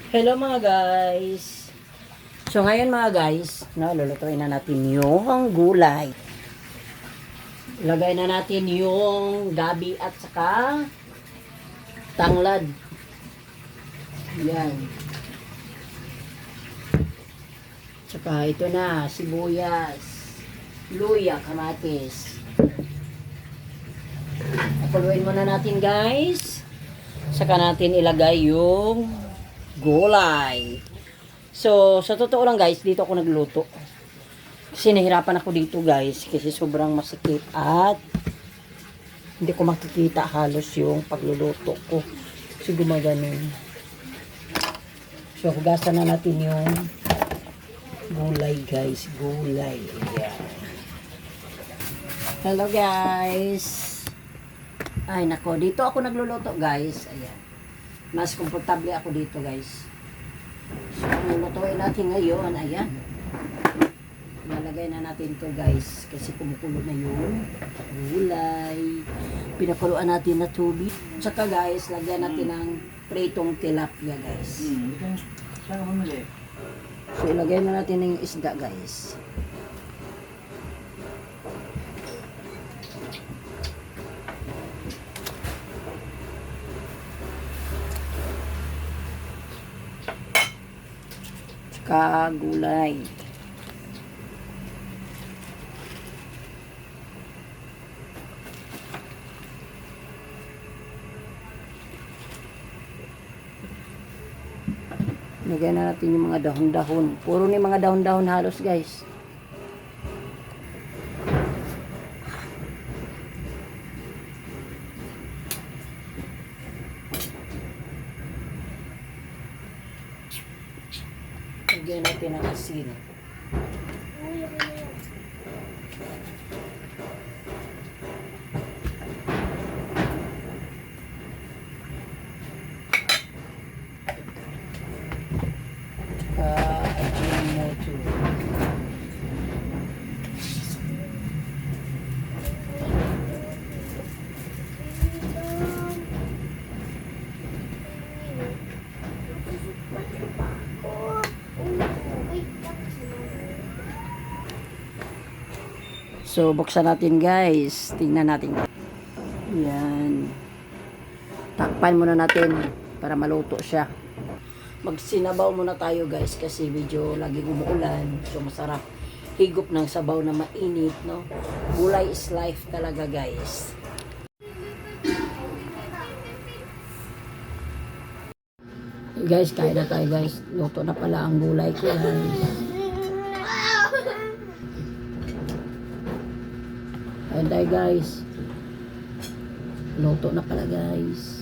Hello mga guys. So ngayon mga guys, lulutuin na natin yung gulay. Ilagay na natin yung gabi at saka tanglad. Yan. Saka ito na, sibuyas, luya, kamatis. Pakuluin muna natin guys. Saka natin ilagay yung gulay. So, sa totoo lang guys, dito ako nagluto. Kasi nahirapan ako dito guys. Kasi sobrang masikip at hindi ko makikita halos yung pagluluto ko. Kasi gumaganon. So, hugasan na natin yung gulay guys. Gulay. Ayan. Hello guys. Ay nako, dito ako nagluluto guys. Ayan. Mas komportable ako dito guys. So, ang lutuin natin ngayon, ayan. Nalagay na natin to guys. Kasi kumukulo na yung gulay. Pinakuluan natin na tubig. Tsaka guys, lagyan natin ng pritong tilapia guys. So, ilagay na natin ng isda guys. Tsaka gulay. Lagyan na natin yung mga dahon-dahon. Puro ni mga dahon-dahon halos guys. Lagyan natin ang asin. Ajinomoto. So, buksan natin guys. Tingnan natin. Yan. Takpan muna natin para maluto siya. Magsinabaw muna tayo guys kasi medyo laging umuulan. So, masarap higop ng sabaw na mainit, no? Gulay is life talaga guys. Guys, kain na tayo guys. Luto na pala ang gulay ko guys. Ayan tayo guys. Luto na pala guys.